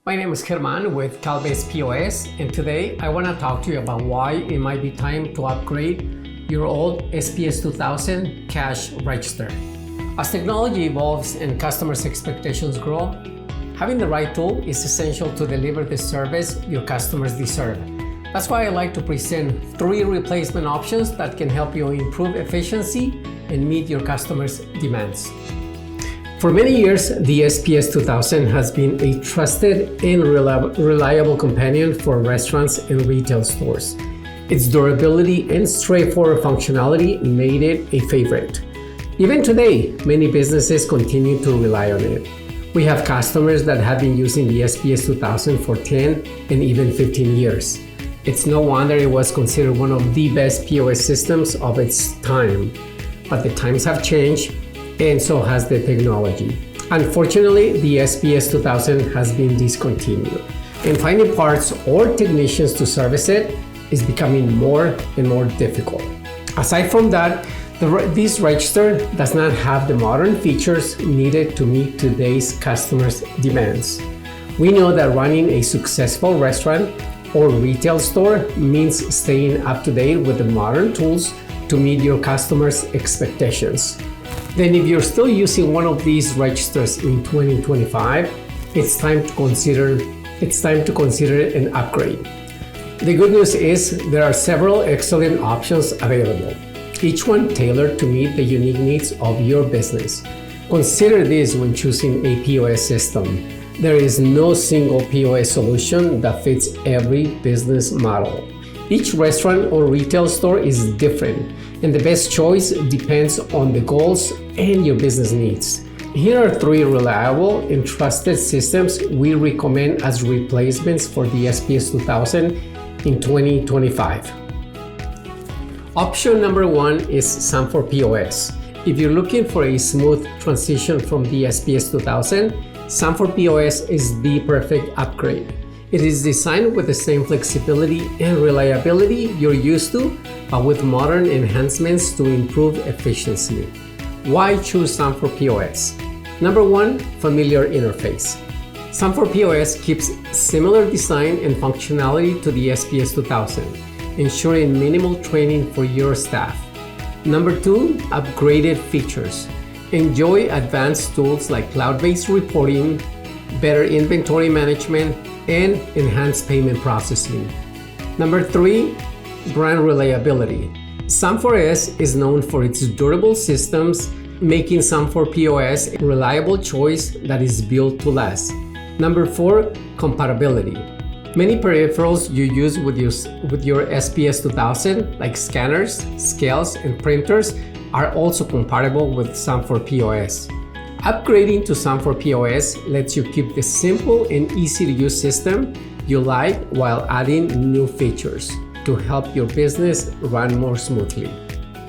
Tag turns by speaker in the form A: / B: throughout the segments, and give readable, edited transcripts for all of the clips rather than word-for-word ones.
A: My name is German with NCC POS, and today I want to talk to you about why it might be time to upgrade your old SPS 2000 cash register. As technology evolves and customers' expectations grow, having the right tool is essential to deliver the service your customers deserve. That's why I like to present 3 replacement options that can help you improve efficiency and meet your customers' demands. For many years, the SPS 2000 has been a trusted and reliable companion for restaurants and retail stores. Its durability and straightforward functionality made it a favorite. Even today, many businesses continue to rely on it. We have customers that have been using the SPS 2000 for 10 and even 15 years. It's no wonder it was considered one of the best POS systems of its time. But the times have changed, and so has the technology. Unfortunately, the SPS 2000 has been discontinued, and finding parts or technicians to service it is becoming more and more difficult. Aside from that, this register does not have the modern features needed to meet today's customers' demands. We know that running a successful restaurant or retail store means staying up to date with the modern tools to meet your customers' expectations. Then if you're still using one of these registers in 2025, it's time to consider an upgrade. The good news is there are several excellent options available, each one tailored to meet the unique needs of your business. Consider this when choosing a POS system. There is no single POS solution that fits every business model. Each restaurant or retail store is different, and the best choice depends on the goals and your business needs. Here are 3 reliable and trusted systems we recommend as replacements for the SPS 2000 in 2025. Option number 1 is Sam4s POS. If you're looking for a smooth transition from the SPS 2000, Sam4s POS is the perfect upgrade. It is designed with the same flexibility and reliability you're used to, but with modern enhancements to improve efficiency. Why choose Sam4s POS? Number 1, familiar interface. Sam4s POS keeps similar design and functionality to the SPS 2000, ensuring minimal training for your staff. Number 2, upgraded features. Enjoy advanced tools like cloud-based reporting, better inventory management, and enhanced payment processing. Number 3, brand reliability. Sam4s is known for its durable systems, making Sam4s POS a reliable choice that is built to last. Number 4, compatibility. Many peripherals you use with your SPS 2000, like scanners, scales, and printers, are also compatible with Sam4s POS. Upgrading to Sam4s POS lets you keep the simple and easy to use system you like while adding new features to help your business run more smoothly.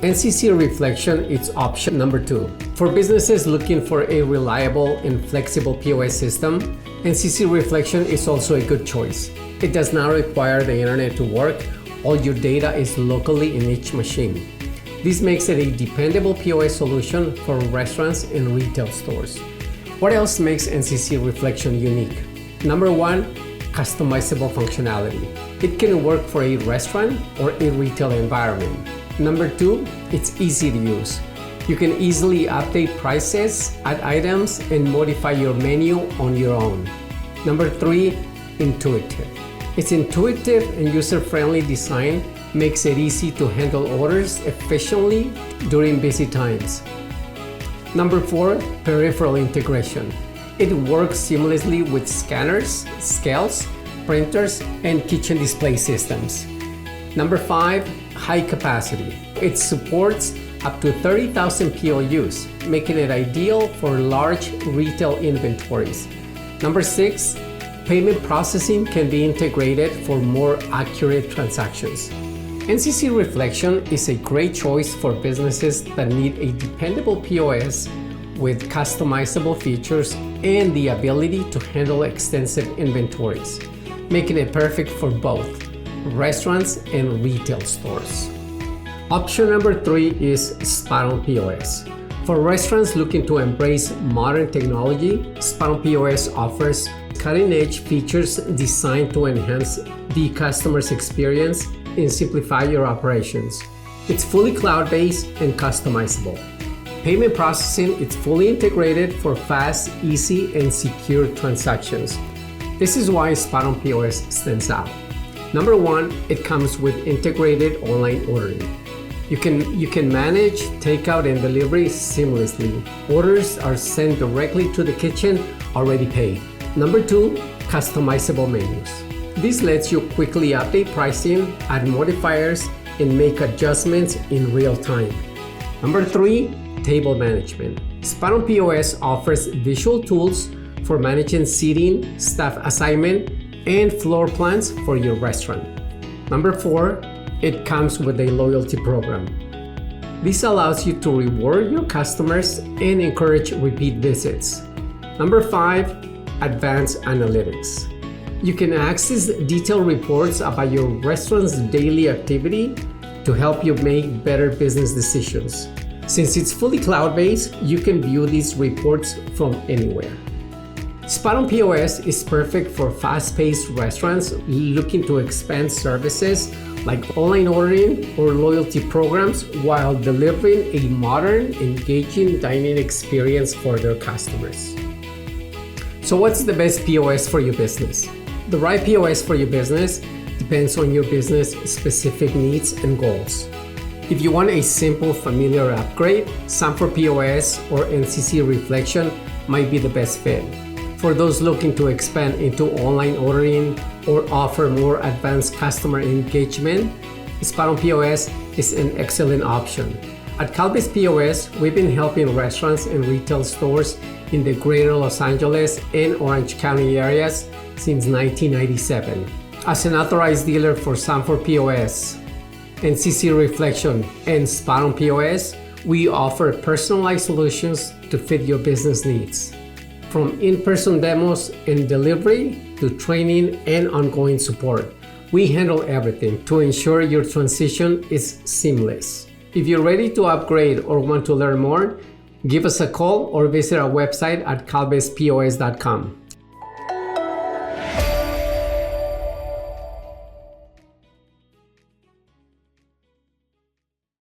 A: NCC Reflection is option number 2. For businesses looking for a reliable and flexible POS system, NCC Reflection is also a good choice. It does not require the internet to work. All your data is locally in each machine. This makes it a dependable POS solution for restaurants and retail stores. What else makes NCC Reflection unique? Number 1, customizable functionality. It can work for a restaurant or a retail environment. Number 2, it's easy to use. You can easily update prices, add items, and modify your menu on your own. Number 3, intuitive. Its intuitive and user-friendly design makes it easy to handle orders efficiently during busy times. Number 4, peripheral integration. It works seamlessly with scanners, scales, printers, and kitchen display systems. Number 5, high capacity. It supports up to 30,000 POUs, making it ideal for large retail inventories. Number 6, payment processing can be integrated for more accurate transactions. NCC Reflection is a great choice for businesses that need a dependable POS with customizable features and the ability to handle extensive inventories, making it perfect for both restaurants and retail stores. Option number 3 is SpotOn POS. For restaurants looking to embrace modern technology, SpotOn POS offers cutting-edge features designed to enhance the customer's experience and simplify your operations. It's fully cloud-based and customizable. Payment processing is fully integrated for fast, easy, and secure transactions. This is why SpotOn POS stands out. Number one, it comes with integrated online ordering. You can manage takeout and delivery seamlessly. Orders are sent directly to the kitchen, already paid. Number two, customizable menus. This lets you quickly update pricing, add modifiers, and make adjustments in real time. Number three, table management. SpotOn POS offers visual tools for managing seating, staff assignment, and floor plans for your restaurant. Number four, it comes with a loyalty program. This allows you to reward your customers and encourage repeat visits. Number five, advanced analytics. You can access detailed reports about your restaurant's daily activity to help you make better business decisions. Since it's fully cloud-based, you can view these reports from anywhere. SpotOn POS is perfect for fast-paced restaurants looking to expand services like online ordering or loyalty programs while delivering a modern, engaging dining experience for their customers. So what's the best POS for your business? The right POS for your business depends on your business specific needs and goals. If you want a simple, familiar upgrade, Sam4s POS or NCC Reflection might be the best fit. For those looking to expand into online ordering or offer more advanced customer engagement, SpotOn POS is an excellent option. At CalBase POS, we've been helping restaurants and retail stores in the greater Los Angeles and Orange County areas since 1997. As an authorized dealer for Sam4s POS, NCC Reflection, and SpotOn POS, we offer personalized solutions to fit your business needs. From in-person demos and delivery to training and ongoing support, we handle everything to ensure your transition is seamless. If you're ready to upgrade or want to learn more, give us a call or visit our website at calbasepos.com.